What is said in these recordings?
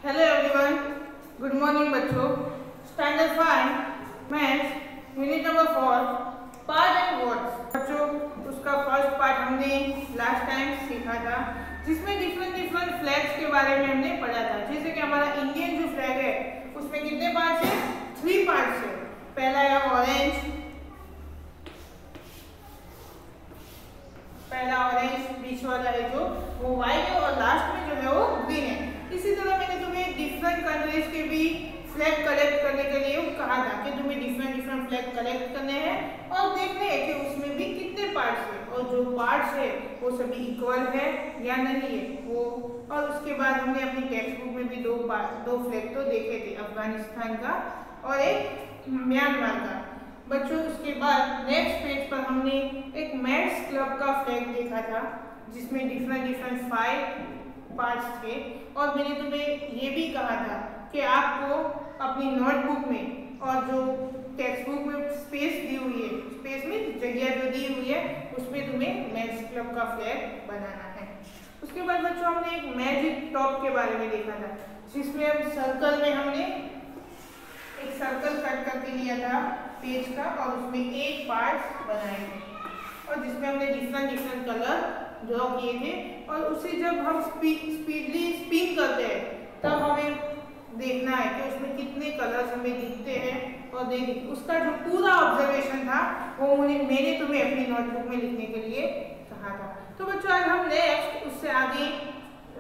Hello everyone, good morning बच्चों। Standard 5 maths unit number 4 part and words. बच्चों उसका first part हमने last time सीखा था, जिसमें डिफरेंट फ्लैग्स के बारे में हमने पढ़ा था। जैसे कि हमारा इंडियन जो फ्लैग है उसमें कितने पार्ट्स है? 3 पार्ट्स है। पहला है ऑरेंज, बीच वाला है जो वो व्हाइट है और लास्ट में जो है वो ग्रीन है। इसी तरह मैंने तुम्हें डिफरेंट कंट्रीज के भी फ्लैग कलेक्ट करने के लिए कहा था कि तुम्हें डिफरेंट फ्लैग कलेक्ट करने हैं और देखने हैं कि उसमें भी कितने पार्ट्स हैं और जो पार्ट्स है वो सभी इक्वल है या नहीं है वो। और उसके बाद हमने अपनी टेक्स्ट बुक में भी दो फ्लैग तो देखे थे, अफगानिस्तान का और एक म्यांमार का। बच्चों उसके बाद नेक्स्ट पेज पर हमने एक मैथ्स क्लब का फ्लैग देखा था, जिसमें डिफरेंट 5 पार्ट्स थे। और मैंने तुम्हें ये भी कहा था कि आपको अपनी नोटबुक में और जो टेक्स्ट बुक में स्पेस दी हुई है, स्पेस में जगह जो दी हुई है, उसमें तुम्हें मैथ्स क्लब का फ्लैग बनाना है। उसके बाद बच्चों हमने एक मैजिक टॉप के बारे में देखा था, जिसमें हम सर्कल में हमने एक सर्कल कट करके लिया था पेज का और उसमें 8 पार्ट्स बनाए थे और जिसमें हमने डिफरेंट कलर ड्रॉ किए थे। और उसे जब हम स्पीडली स्पिन करते हैं तब हमें देखना है कि उसमें कितने कलर्स हमें दिखते हैं और उसका जो पूरा ऑब्जर्वेशन था वो मैंने तुम्हें अपनी नोटबुक में लिखने के लिए कहा था। तो बच्चों आज हम नेक्स्ट उससे आगे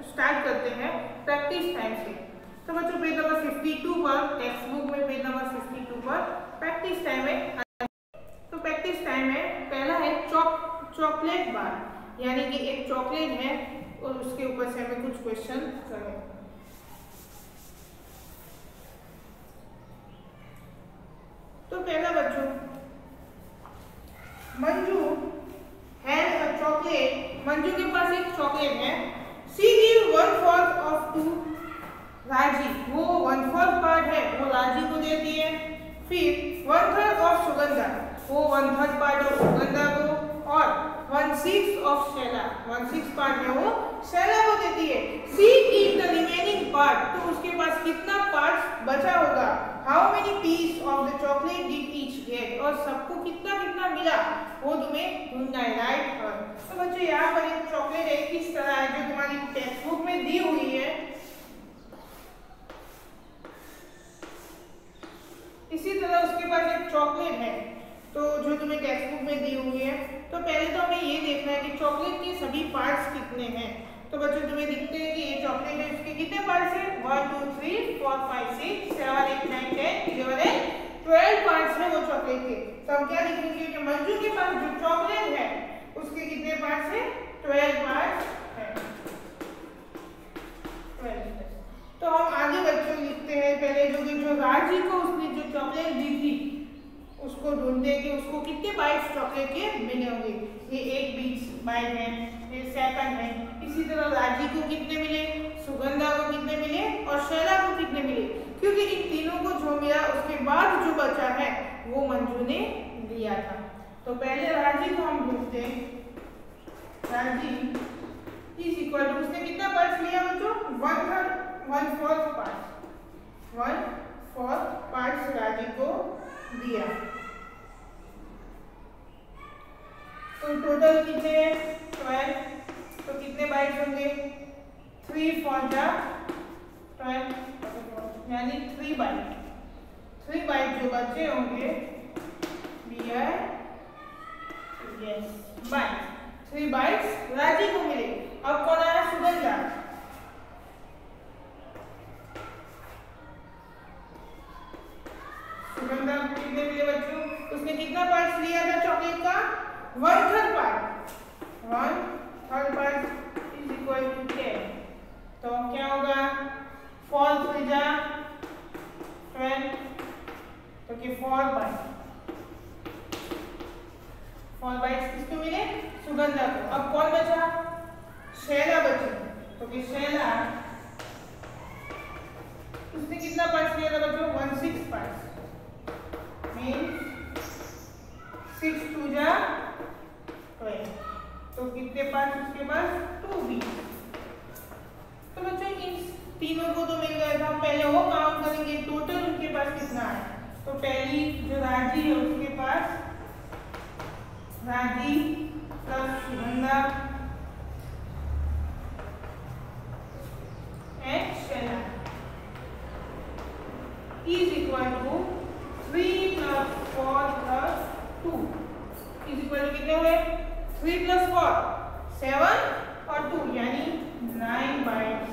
स्टार्ट करते हैं प्रैक्टिस टाइम से। तो बच्चों पेज नंबर 52 पर, टेक्स्ट बुक में पेज नंबर 52 पर प्रैक्टिस टाइम है। तो प्रैक्टिस टाइम है, पहला है चॉकलेट बार, यानी कि एक चॉकलेट है और उसके ऊपर से हमें कुछ क्वेश्चन करें। तो पहला बच्चों, Manju has a chocolate. Manju के पास एक चॉकलेट है। शी गिव 1/4 ऑफ टू राजी, वो 1/4 पार्ट है वो राजी को देती है। फिर 1/3 ऑफ सुगंधा, वो 1/3 पार्ट ऑफ सुगंधा को, और 1/6 ऑफ शैला, 1/6 पार्ट है वो शैला को देती है। She eat the remaining part, तो उसके पास कितना पार्ट बचा होगा? How many piece of the chocolate did each get, और सबको कितना मिला वो तुम्हें ढूंढना है, राइट। तो बच्चों यहाँ पर एक चॉकलेट है किस तरह है जो तुम्हारी टेक्स्ट बुक में दी हुई है। इसी तरह उसके पास एक चॉकलेट है तो जो तुम्हें टेक्स्ट बुक में दी हुई है। तो पहले तो हमें ये देखना है कि चॉकलेट के सभी पार्ट्स कितने हैं। तो बच्चों तुम्हें दिखते हैं कि ये चॉकलेट है, उसके कितने पार्ट्स हैं? 1 2 3 4 5 6 7 8 9 10 11 12 पार्ट्स हैं वो चॉकलेट के। तो हम क्या लिखेंगे कि मंजू के पास जो चॉकलेट है उसके कितने पार्ट्स हैं? 12 पार्ट्स हैं। 12। तो हम आगे बच्चों लिखते हैं, पहले जो राजी को उसने जो चॉकलेट दी थी उसको ढूंढते हैं कि उसको कितने बाइट्स चॉकलेट के मिले होंगे। ये एक बाइट है, ये सेकंड है। इसी तरह राजी को कितने मिले, सुगंधा को कितने मिले और शैला को कितने मिले, क्योंकि इन तीनों को जो मिला उसके बाद जो बचा है वो मंजू ने लिया था। तो पहले राजी को हम ढूंढते हैं। राजी इज इक्वल टू, उसने कितना पार्ट्स लिया बच्चों? 1/4 पार्ट्स, 1/4 पार्ट्स राजी को दिया। तो टोटल कितने हैं? 12। तो कितने बाइट्स होंगे? 3 4 12, यानी 3 बाइट जो बचे होंगे बाइट, 3 बाइट्स राजी को मिले। अब कौन आया? सुगंधा। सुगंधा कितने मिले बच्चों? उसने कितना पार्ट्स लिया था चॉकलेट का? 1/3 part, 1/3 part is equal to 10। तो क्या होगा? 4 3 12, तो कि 4 बाइट्स किसको मिले? सुगंधा को। अब कौन बचा? शैला बची। तो कि शैला उसने कितना पार्ट्स लिया था बच्चों? 1/6 पार्ट्स, मीन्स 6 2 12। तो कितने पार्ट्स उसके पास? 2 भी। तो बच्चों तीनों को तो मिल गया था, पहले वो काउंट करेंगे टोटल उनके पास कितना है। तो पहली जो राजी है उसके पास Raji plus Sugandha and Shaila is equal to 3 + 4 + 2 is equal to कितने हुए? 3 + 4 7 और 2 यानी 9 बाइट्स।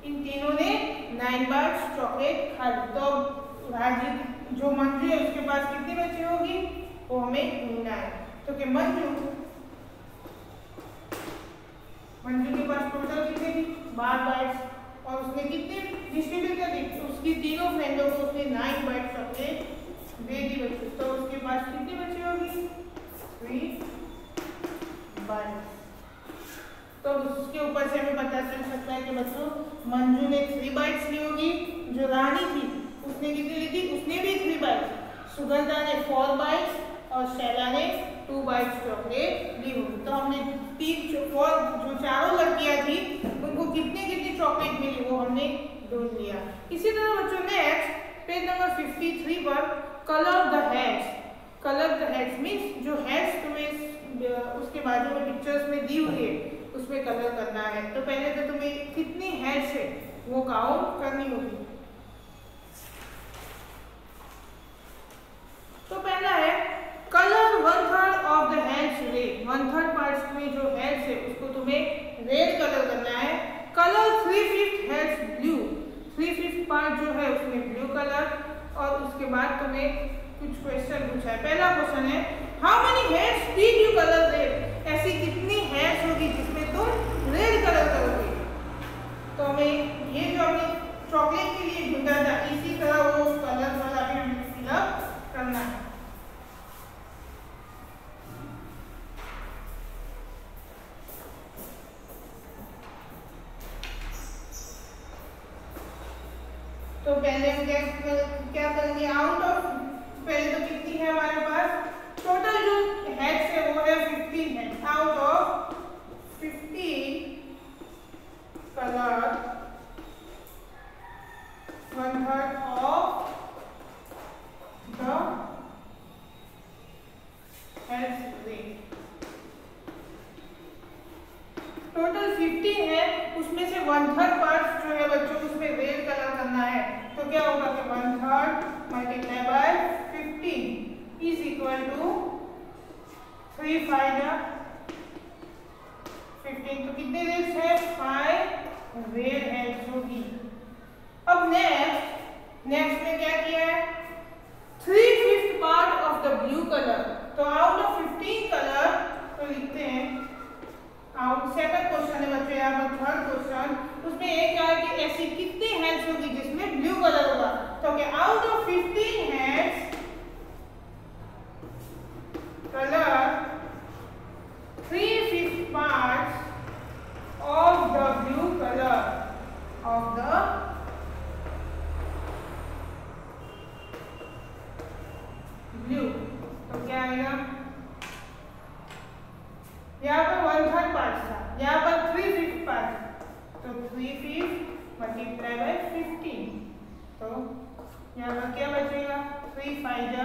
इन तीनों ने 9 बाइट्स चॉकलेट खा ली। तो राजी जो मंजू है उसके पास कितनी बची होगी वो हमें ढूंढना है। तो कि मंजू के पास टोटल कितने थी 12 बाइट्स और उसने कितने डिस्ट्रीब्यूट कर दी? उसकी तीनों फ्रेंडों को उसने 9 बाइट्स चॉकलेट दे दी बच्चों। तो उसके पास कितनी बची होगी 3 बाइट्स। तो उसके ऊपर से हमें पता चल सकता है कि बच्चों मंजू ने 3 बाइट्स ली होगी। जो रानी थी उसने कितनी ली थी? उसने भी 3 बाइट्स। सुगंधा ने 4 बाइट्स और शैला ने 2 बाइट्स चॉकलेट ली होगी। तो हमने 3 जो चारों लड़कियां थी उनको कितनी कितनी चॉकलेट मिली वो हमने ढूंढ लिया। इसी तरह बच्चों नेक्स्ट पेज नंबर 53 पर colour the heads. Colour the heads means जो हेड्स तुम्हें उसके बाजू में पिक्चर्स में दी हुई है उसमें कलर करना है। तो पहले तो तुम्हें कितनी हेड्स है वो काउंट करनी होगी। तो पहला है colour 1/3 of the heads red. 1/3 parts में जो हेड्स है उसको तुम्हें रेड कलर करना है। Colour 3/5 heads blue. 3/5 पार्ट जो है उसमें ब्लू कलर। और उसके बाद तुम्हें कुछ क्वेश्चन पूछा है। पहला क्वेश्चन है how many heads did you colour red. ऐसी कितनी हेड्स होगी जिसमें तुम रेड कलर करोगे। तो हमें ये जो हमने चॉकलेट के लिए ढूंढा था इसी तरह वो कलर वाला भी हमें फिलअप करना है। तो पहले हम क्या करेंगे आउट ऑफ पहले तो कितनी है हमारे पास टोटल जो हेड्स है वो है 15 head. Out of 15 colour 1/3 of the heads red. Total 15 है उसमें से 1/3 पार्ट जो है बच्चों उसमें रेड कलर करना है। तो क्या होगा कि 1/3 multiply by 15 is equal to 3 × 5 = 15। तो कितने रेड्स है 5 रेड हेड्स होगी। अब नेक्स्ट में क्या किया है 3/5 part of the blue colour. तो आउट ऑफ 15 कलर तो लिखते हैं आउट। सेकंड क्वेश्चन है बच्चों यहाँ पर थर्ड क्वेश्चन उसमें एक क्या है कि ऐसी कितनी हेड्स होगी जिसमें ब्लू कलर होगा। तो क्या out of 15 heads colour 3/5 parts of the blue colour of the blue. तो क्या आएगा यहाँ पर 1/3 पार्ट था यहाँ पर 3/5 पार्ट। तो 3/5 मल्टीप्लाई बाय 15। तो यहाँ पर क्या बचेगा 3 × 5 =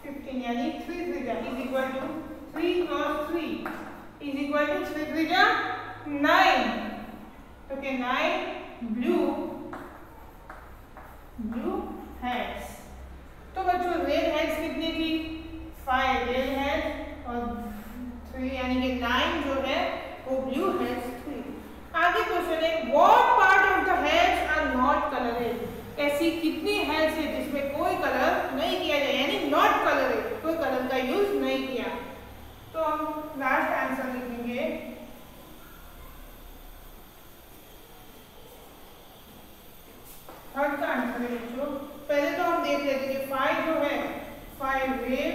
15 यानी 3 × 3 is equal to 3 × 3 is equal to 3 × 3 = 9। तो क्या 9 ब्लू हेड्स। तो बच्चों रेड हेड्स कितनी थी 5 रेड हेड्स और 3 यानी कि 9 जो है वो ब्लू हेड्स थी। आगे क्वेश्चन है what part of the heads are not coloured. ऐसी कितनी हेड्स है जिसमें कोई कलर नहीं किया जाए यानी नॉट कलरेड कोई कलर का यूज नहीं किया। तो हम लास्ट आंसर लिखेंगे थर्ड का आंसर है बच्चों। पहले तो हम देख लेते हैं 5 जो है 5 रेड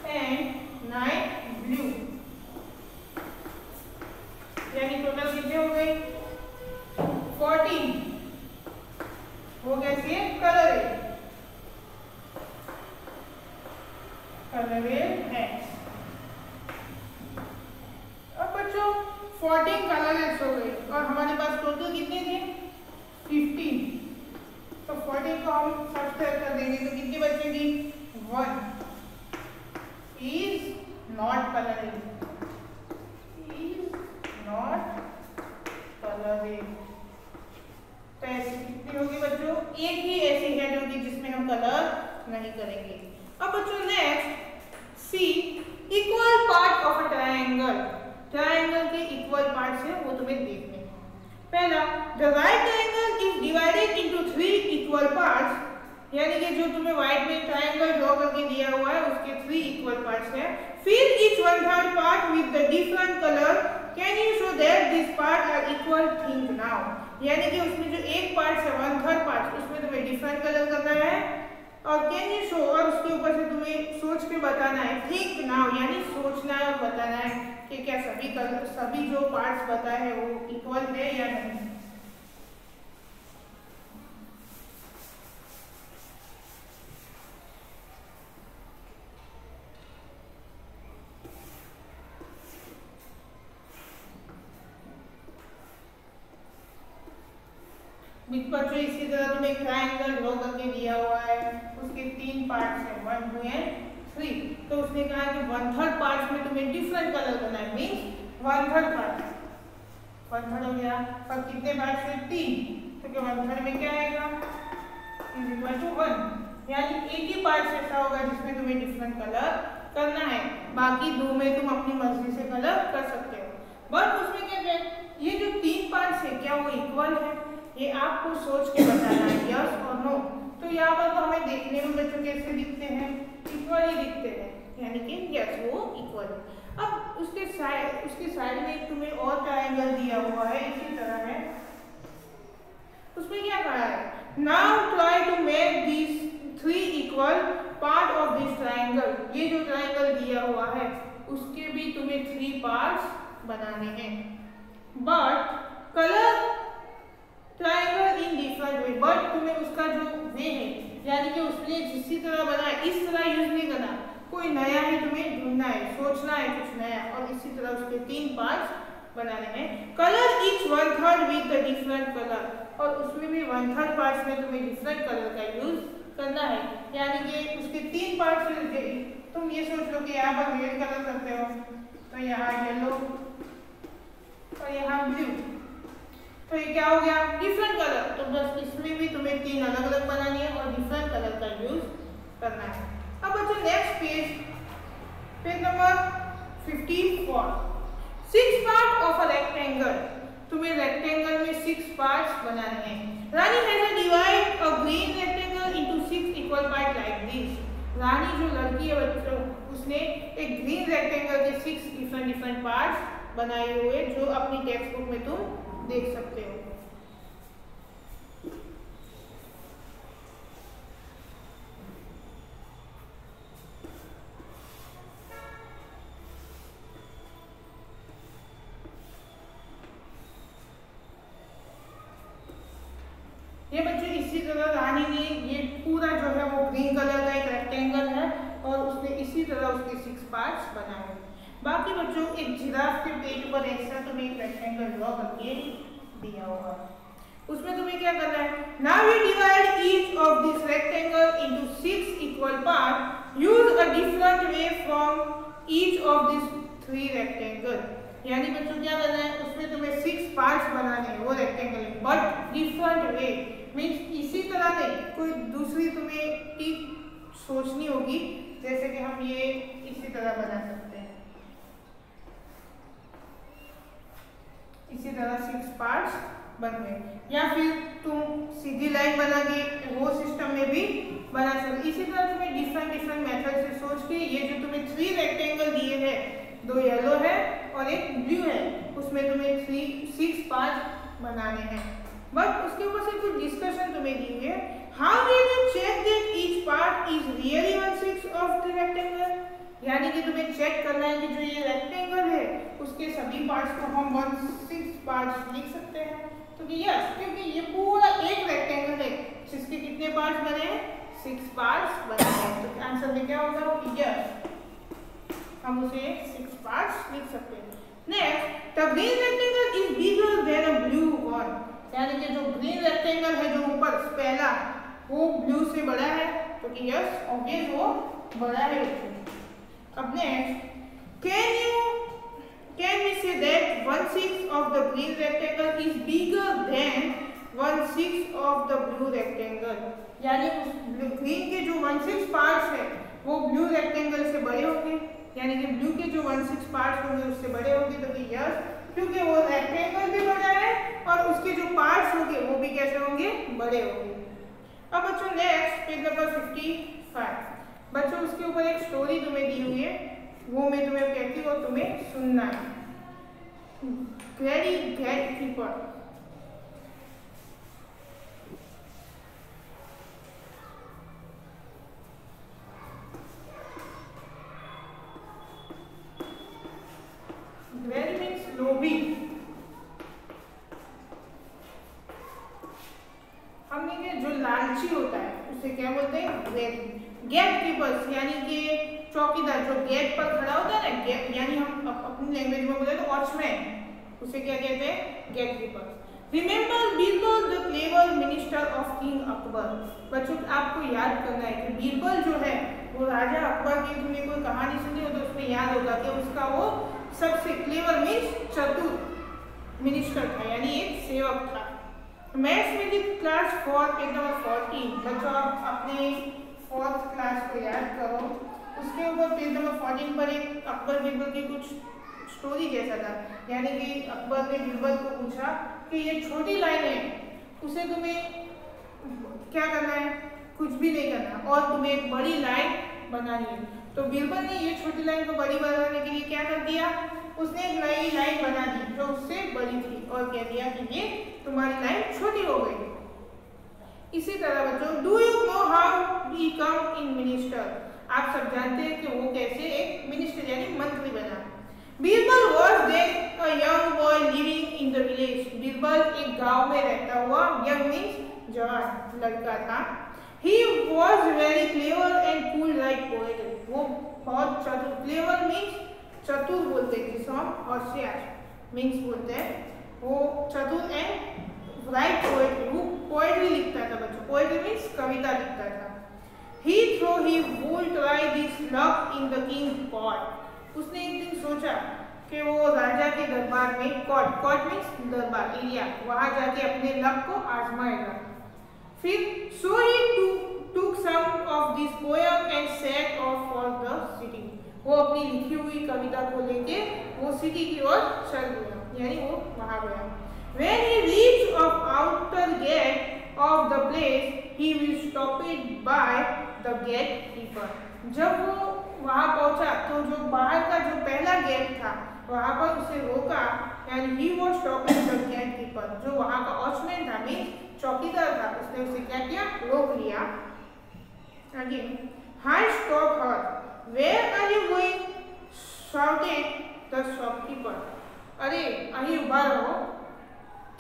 एंड 9 ब्लू यानी टोटल कितने हो गए 14 हो गए से कलर है। अब बच्चों 14 कलर हो गए। देंगे तो कितनी बचेगी 1 is not colouring, is not colouring. तो ऐसी कितनी होगी बच्चों, एक ही ऐसी है जो कि जिसमें हम कलर नहीं करेंगे। अब बच्चों next see equal part of a triangle, triangle के इक्वल पार्ट्स है वो तुम्हें देखने हैं। पहला the right triangle is divided into 3 equal parts, यानी कि जो तुम्हें व्हाइट में ट्रायंगल ड्रॉ करके दिया हुआ है उसके 3 इक्वल पार्ट्स हैं। Fill each 1/3 part with the different colour, can you show that this part are equal, think now, यानी कि उसमें जो एक पार्ट है 1/3 पार्ट उसमें तुम्हें डिफरेंट कलर करना है और कैन यू शो, और उसके ऊपर से तुम्हें सोच के बताना है, थिंक नाउ यानी सोचना है और बताना है कि क्या सभी कलर सभी जो पार्ट्स बताए हैं वो इक्वल है या नहीं। बच्चों इसी तरह तुम्हें एक ट्रायंगल ड्रॉ करके दिया हुआ है, उसके 3 पार्ट्स हैं 1 2 एंड 3। तो उसने कहा कि 1/3 पार्ट्स में तुम्हें डिफरेंट कलर करना है, मींस 1/3 पार्ट 1/3 हो गया और कितने पार्ट्स हैं 3, तो क्या 1/3 में क्या आएगा इज इक्वल टू 1, यानी एक ही पार्ट ऐसा होगा जिसमें तुम्हें डिफरेंट कलर करना है, बाकी 2 में तुम अपनी मर्जी से कलर कर सकते हो। बट उसमें क्या है ये जो 3 पार्ट्स है क्या वो इक्वल है, ये आपको सोच के बताना है यस और नो। तो यहाँ पर तो हमें देखने में बच्चों कैसे दिखते हैं, इक्वल ही दिखते हैं, यानी कि यस वो इक्वल है। अब उसके साइड में तुम्हें और ट्रायंगल दिया हुआ है इसी तरह है, उसमें क्या कहा है, now try to make this 3 equal part of this triangle, ये जो ट्रायंगल दिया हुआ है उसके भी तुम्हें 3 पार्ट्स बनाने हैं, but colour triangle in different way, but तुम्हें उसका जो वे है यानी कि उसने जिसी तरह बनाया इस तरह यूज नहीं करना, कोई नया ही तुम्हें ढूंढना है, सोचना है कुछ नया, और इसी तरह उसके 3 पार्ट्स बनाने हैं। Colour each 1/3 with the different colour, और उसमें भी 1/3 पार्ट्स में तुम्हें डिफरेंट कलर का यूज करना है, यानी कि उसके 3 पार्ट्स तुम ये सोच लो कि यहाँ पर रेड कलर करते हो तो यहाँ येलो और यहाँ ब्लू, तो ये क्या हो गया डिफरेंट कलर, तो बस इसमें भी तुम्हें 3 अलग अलग बनानी है और डिफरेंट कलर का यूज करना है। अब बच्चों next page number 54, 6 part of a rectangle, तुम्हें रेक्टेंगल में 6 पार्ट्स बनाने हैं। Rani has divide a green rectangle into 6 equal part like this, Rani जो लड़की है बच्चों उसने एक ग्रीन रेक्टेंगल के 6 डिफरेंट पार्ट्स बनाए हुए जो अपनी टेक्स्ट बुक में तुम देख सकते हो। ये बच्चों इसी तरह रानी ने ये पूरा जो है वो ग्रीन कलर का एक रेक्टेंगल है और उसने इसी तरह उसके 6 पार्ट्स बनाए हैं। बाकी बच्चों एक जिराफ के पेट पर ऐसा तुम्हें एक रेक्टेंगल ड्रॉ करके दिया होगा, उसमें तुम्हें क्या करना है, now we divide each of this rectangle into 6 equal part, use a different way from each of this 3 rectangle, यानी बच्चों क्या करना है उसमें तुम्हें 6 पार्ट्स बनाने हैं वो रेक्टेंगल में, बट डिफरेंट वे मीन्स इसी तरह नहीं, कोई दूसरी तुम्हें टिप सोचनी होगी, जैसे कि हम ये इसी तरह बना सकते हैं, इसी तरह 6 पार्ट्स बन गए, या फिर तुम सीधी लाइन बना के वो सिस्टम में भी बना सकते। इसी तरह तुम्हें डिफरेंट मेथड से सोच के ये जो तुम्हें 3 रेक्टेंगल दिए हैं, 2 येलो है और एक ब्लू है, उसमें तुम्हें 6 पार्ट्स बनाने हैं, बट उसके ऊपर से कुछ डिस्कशन तुम्हें दी है। How will you check that each part is really 1/6 of the rectangle, यानी कि तुम्हें चेक करना है कि जो ये रेक्टेंगल है उसके सभी पार्ट्स को हम 1/6 पार्ट्स लिख सकते हैं, तो कि यस, क्योंकि ये पूरा एक रेक्टेंगल है जिसके कितने पार्ट्स बने हैं 6 पार्ट्स बने हैं, तो आंसर में क्या होगा यस, हम उसे 6 पार्ट्स लिख सकते हैं। Next, the green rectangle is bigger than a blue one, यानी कि जो ग्रीन रेक्टेंगल है जो ऊपर पहला वो ब्लू से बड़ा है, तो कि यस ऑब्वियस वो बड़ा है बच्चों। अब next, can we say that 1/6 of the green rectangle is bigger than 1/6 of the blue rectangle? यानी उस ग्रीन के जो 1/6 पार्ट्स है वो ब्लू रेक्टेंगल से बड़े होंगे, यानी कि ब्लू के जो 1/6 पार्ट्स होंगे उससे बड़े होंगे, तो कि यस, क्योंकि वो रेक्टेंगल भी बड़ा है और उसके जो पार्ट्स होंगे वो भी कैसे होंगे, बड़े होंगे। अब बच्चों नेक्स्ट पेज नंबर 55 बच्चों, उसके ऊपर एक स्टोरी तुम्हें दी हुई है, वो मैं तुम्हें कहती हूँ तुम्हें सुनना है। ग्रेडी गेटकीपर। ग्रेडी मीन्स लोभी। हमने के जो लालची होता है उसे क्या बोलते हैं, गेट कीपर्स, यानी कि चौकीदार जो गेट पर खड़ा होता है ना, यानी हम अपनी लैंग्वेज में बोले तो वॉचमैन, उसे क्या कहते हैं, gate keepers. Remember Birbal the clever minister of king Akbar. बच्चों आपको याद करना है कि बीरबल जो है वो राजा अकबर की, तुमने कोई कहानी सुनी हो तो उसमें याद होगा कि उसका वो सबसे क्लेवर मीन्स चतुर मिनिस्टर था, यानी एक सेवक था। मैथ्स में की क्लास 4 पेज नंबर 40 बच्चों आप अपने 4th क्लास को याद करो, उसके ऊपर पेज नंबर 14 पर एक अकबर बीरबल की कुछ स्टोरी जैसा था, यानी कि अकबर ने बीरबल को पूछा कि ये छोटी लाइन है उसे तुम्हें क्या करना है, कुछ भी नहीं करना और तुम्हें एक बड़ी लाइन बनानी है। तो बीरबल ने ये छोटी लाइन को बड़ी बनाने के लिए क्या कर दिया, उसने एक नई लाइन बना दी जो उससे बड़ी थी और कह दिया कि ये तुम्हारी लाइन छोटी हो गई। इसी तरह बच्चों, do you know how he come in minister? आप सब जानते हैं कि वो कैसे एक मिनिस्टर यानी मंत्री बना। Birbal was then a young boy living in the village. Birbal एक गांव में रहता हुआ, young means जवान लड़का था। He was very clever and cool like poet. वो बहुत चतुर, clever means चतुर बोलते हैं जिसको हम होशियार मीन्स बोलते हैं, वो चतुर एंड राइट पोएट्री, वो पोएट्री लिखता था बच्चों, पोएट्री मीन्स कविता लिखता था। He thought he would try this luck in the king's court. उसने एक दिन सोचा कि वो राजा के दरबार में, कोर्ट मीन्स दरबार एरिया, वहां जाके अपने लक को आजमाएगा। फिर so he took some of this poem and set off for the city. वो अपनी लिखी हुई कविता को लेके वो सिटी की ओर चल गया, यानी वो वहां गया। When he reached of outer gate of the place, he was stopped by the gatekeeper. जब वो वहां पहुंचा तो जो बाहर का जो पहला गेट था वहां पर उसे रोका, and he was stopped the gatekeeper, जो वहां का वॉचमैन था मीन्स चौकीदार था, उसने उसे क्या किया, रोक लिया। Again, I stopped her. Where are you going? shouted the shopkeeper. अरे अहीं उभा रहो,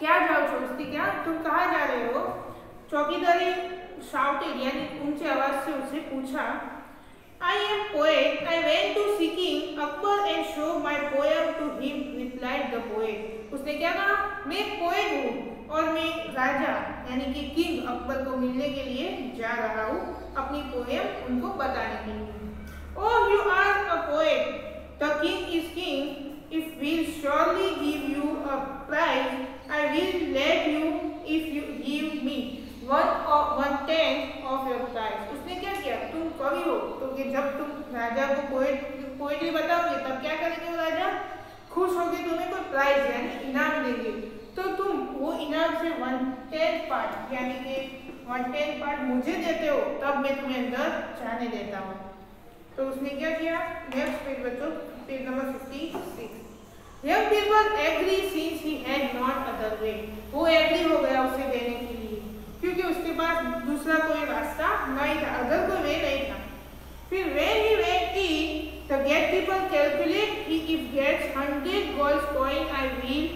क्या जाओ सोचती, क्या तुम कहाँ जा रहे हो? चौकीदार shouted यानी ऊंची आवाज से उसे पूछा। I am poet. I went to seeking Akbar and show my poem to him. Replied the poet. उसने क्या कहा, मैं एक पोएट हूँ और मैं राजा यानी कि किंग अकबर को मिलने के लिए जा रहा हूँ अपनी पोएम उनको बताने के लिए। Oh, you are a poet. The king is king. If we'll surely give you a prize, I will let you if you give me 1/10 of your prize. उसने क्या किया, तुम कवि हो तो कि जब तुम राजा को पोएट्री बताओगे तब क्या करेंगे वो राजा, खुश होके तुम्हें कोई प्राइज यानी इनाम देंगे, तो तुम वो इनाम से 1/10 पार्ट यानी कि 1/10 पार्ट मुझे देते हो तब मैं तुम्हें अंदर जाने देता हूँ। तो उसने क्या किया, नेक्स्ट पेज बच्चों, page number 56। Young people agree since he had not other way. वो एग्री हो गया उसे देने के लिए क्योंकि उसके पास दूसरा कोई रास्ता नहीं था, अदर कोई वे नहीं था। फिर when he went in, the gatekeeper calculate if gets 100 gold coin, I will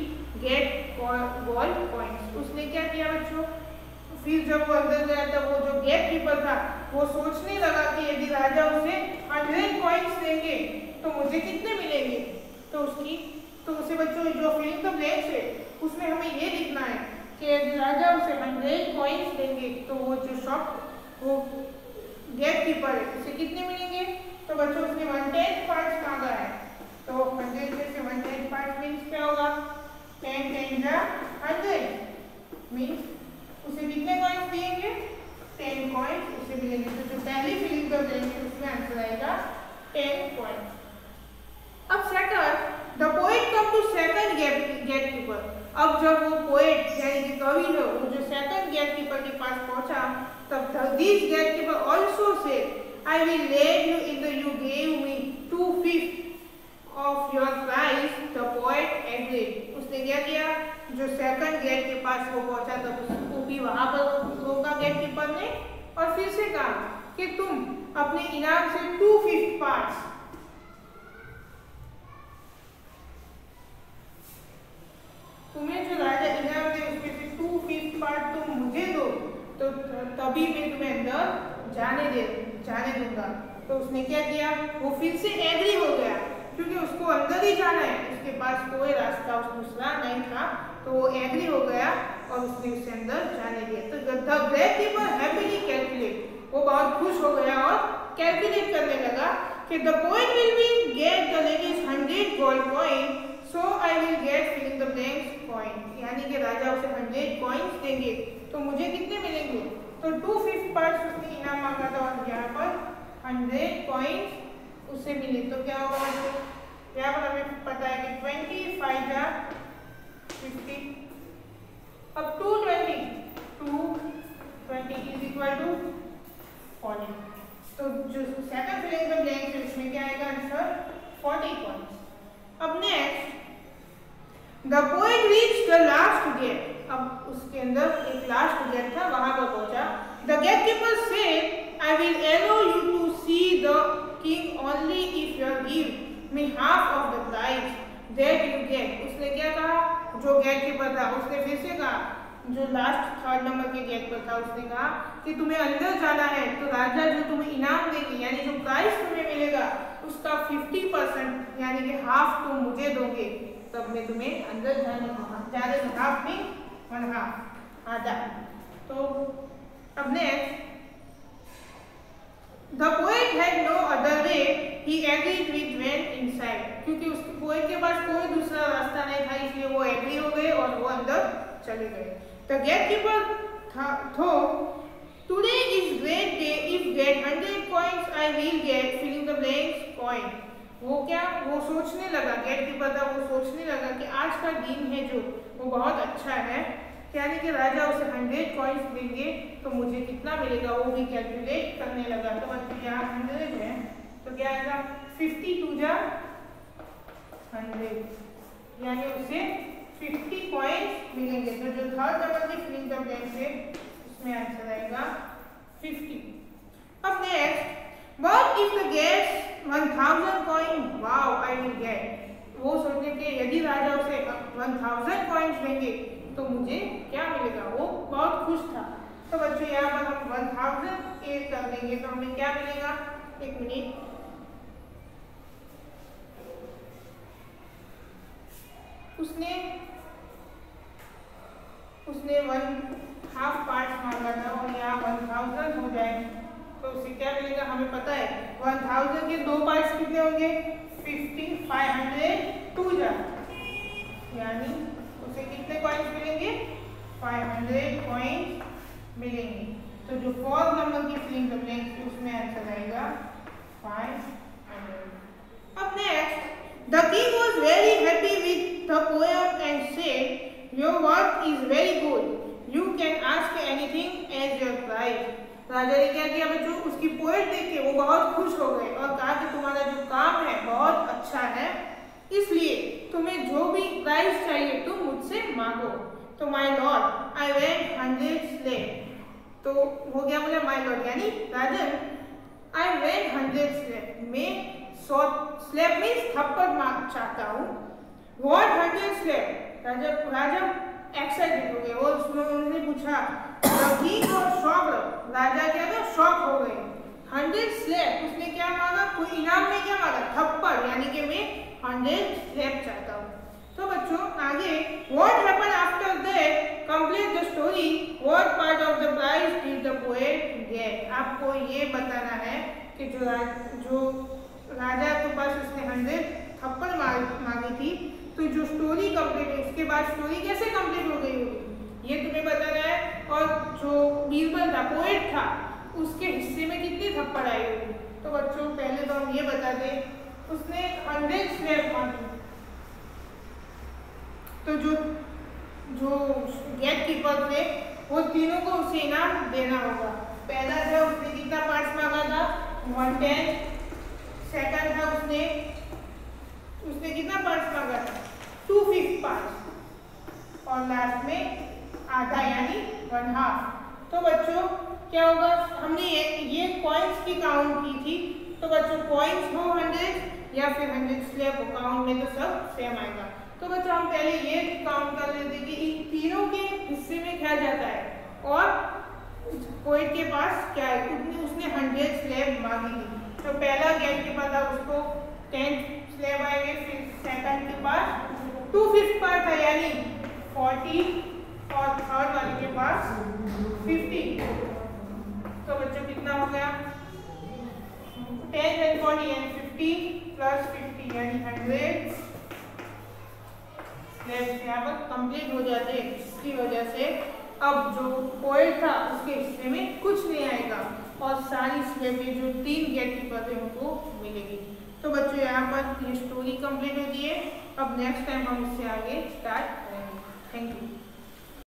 get gold coins. उसने क्या किया बच्चों, फिर जब वो अंदर गया तब वो जो गेट कीपर था वो सोचने लगा कि यदि राजा उसे 100 कॉइन्स देंगे तो मुझे कितने मिलेंगे। तो उसे बच्चों जो फिलिंग द ब्लैंक्स है उसमें हमें ये लिखना है कि यदि राजा उसे 100 कॉइन्स देंगे तो वो जो शॉप वो गेट कीपर है उसे कितने मिलेंगे? तो बच्चों उसने 1/10 पार्ट्स मांगा है, तो 100 में से 1/10 पार्ट्स मीन्स क्या होगा? 10 10 100 मीन्स उसे कितने कॉइन्स दिएंगे? 10 कॉइन्स उसे मिलेंगे। तो जो पहली फिलिंग कर देंगे उसमें आंसर आएगा 10 कॉइन्स। अब second, the poet come to second gate keeper. अब जब वो पोएट यानी कि कवि है वो जो सेकंड गेट कीपर के पास पहुंचा, तब this gate keeper also said I will let you in the you gave me 2/5 of your price. The poet agreed. उसने क्या किया? जो सेकंड गेट के पास वो पहुंचा तब उसको भी वहां पर रोका गेट कीपर ने और फिर से कहा कि तुम अपने इनाम से 2/5 पार्ट्स तुम्हें जो राजा इनाम दे उसमें से 2/5 पार्ट तुम मुझे दो, तो तभी मैं तुम्हें अंदर जाने दूंगा। तो उसने क्या किया? वो फिर से एग्री हो गया क्योंकि उसको अंदर ही जाना है, उसके पास कोई रास्ता दूसरा नहीं था, तो वो एग्री हो गया और उसने उसे अंदर जाने दिया। तो the gate keeper happily calculate, वो बहुत खुश हो गया और कैलकुलेट करने लगा कि the poet will be get the ladies 100 gold coin, so I will get filling the blanks coin. यानी कि राजा उसे 100 कॉइन्स देंगे तो मुझे कितने मिलेंगे? तो 2/5 पार्ट्स उसने इनाम मांगा था और यहाँ पर 100 कॉइन्स उसे मिले। तो क्या होगा बच्चों? यहाँ पर हमें पता है कि 25 जा 50, अब 220 इज इक्वल टू 40। तो जो सेकंड फिलिंग द ब्लैंक्स है उसमें क्या आएगा आंसर? 40 कॉइन्स। अब next, the poet reach the last gate. अब उसके अंदर एक लास्ट गेट था, वहां पर पहुंचा। The gate keeper said I will allow you to see the king only if you give me half of the price that you get. उसने क्या कहा? जो गेट कीपर था उसने फिर से कहा, जो लास्ट 3rd नंबर के गेट पर था, उसने कहा कि तुम्हें अंदर जाना है तो राजा जो तुम्हें इनाम देगी यानी जो प्राइस तुम्हें मिलेगा उसका 50% यानी कि हाफ तुम मुझे दोगे, तब मैं तुम्हें अंदर जाने दूंगा। हाफ में 1/2 आधा। तो अब next, the poet had no other way he agreed with went inside. क्योंकि उसके पोएट के पास कोई दूसरा रास्ता नहीं था इसलिए वो एग्री हो गए और वो अंदर चले गए। The gate keeper though today is great day if gate 100 coins I will get filling the blanks coin. वो सोचने लगा, गेट कीपर था, वो सोचने लगा कि आज का दिन है जो वो बहुत अच्छा है, यानी कि राजा उसे 100 कॉइन्स देंगे तो मुझे कितना मिलेगा वो भी कैलकुलेट करने लगा। तो बच्चों यहाँ 100 है तो क्या आएगा? 52 जा 100 यानी उसे 50 कॉइन्स मिलेंगे। तो जो 3rd नंबर की फिलिंग द ब्लैंक्स है उसमें आंसर आएगा 50। अब next, What if the gets 1000 coin? Wow, I will get। वो सोचने के यदि राजा उसे 1000 कॉइन्स देंगे तो मुझे क्या मिलेगा? वो बहुत खुश था। तो बच्चों यहाँ पर हम 1000 ऐड कर देंगे तो हमें क्या मिलेगा? एक मिनट, उसने 1/2 पार्ट्स मांगा था और यहाँ 1000 हो जाए तो उसे क्या मिलेगा? हमें पता है 1000 के 2 पार्ट्स कितने होंगे? 50 502 जा, यानी उसे कितने कॉइन्स मिलेंगे? 500 कॉइन्स मिलेंगे। तो जो 4th नंबर की फिलिंग द ब्लैंक्स उसमें आंसर आएगा 500। अब next, the king was very happy with the poem and said your work is very good, you can ask anything as your prize. राजा ने क्या किया बच्चों? उसकी पोएट देख के वो बहुत खुश हो गए और कहा कि तुम्हारा जो काम है बहुत अच्छा है, इसलिए तुम्हें जो भी प्राइस चाहिए तुम मुझसे मांगो। तो my Lord I went 100 slave. तो वो क्या बोला? माय लॉर्ड यानी राजन, आई वेंट 100 स्लेव, मैं 100 स्लेव मीन्स थप्पड़ मार चाहता हूँ। What 100 slave? राजा एक्साइटेड हो गए और उन्होंने पूछा, राजा क्या था? शॉक हो गए। 100 स्लेब उसने क्या मांगा? कोई इनाम में क्या मांगा? थप्पड़, यानी कि मैं 100 स्लेब चाहता हूँ। तो बच्चों आगे, what happened after that complete the story, what part of the prize prize did the poet get? आपको ये बताना है कि जो राजा के पास उसने 100 थप्पड़ मांगी थी, तो जो स्टोरी कंप्लीट है इसके बाद स्टोरी कैसे कंप्लीट हो गई होगी ये तुम्हें बताना है। और जो बीरबल था, पोएट था, उसके हिस्से में कितनी थप्पड़ आई होगी? तो बच्चों पहले तो हम ये बता दें, उसने 100 स्लेब मांगी, तो जो गेट कीपर थे वो तीनों को उसे इनाम देना होगा। पहला था उसने कितना पार्ट्स मांगा था? 110। सेकंड था उसने कितना पार्ट्स मांगा था? 2/5 पार्ट्स। और लास्ट में आधा यानी 1/2। तो बच्चों क्या होगा, हमने ये कॉइन्स की काउंट की थी, तो बच्चों कॉइन्स हो 100 या फिर 100 स्लेब हो, काउंट में तो सब सेम आएगा। तो बच्चों हम पहले ये काउंट कर लेते हैं कि इन तीनों के हिस्से में क्या जाता है और पोएट के पास क्या है। उसने 100 स्लेब मांगी थी, तो पहला गेट के पास था उसको 10 स्लेब आएंगे, फिर सेकंड के पास 2/5 पार्ट है यानी 40, और थर्ड वाले के पास 50। तो बच्चों कितना हो गया? 10 and 40 यानी 50 प्लस 50 यानी 100 स्लेब यहाँ पर कंप्लीट हो जाते हैं। इसकी वजह से अब जो पोएट था उसके हिस्से में कुछ नहीं आएगा और सारी स्लेबें जो 3 गेट कीपर थे उनको मिलेगी। तो बच्चों यहाँ पर ये स्टोरी कंप्लीट होती है। अब नेक्स्ट टाइम हम इससे आगे स्टार्ट करेंगे। Thank you.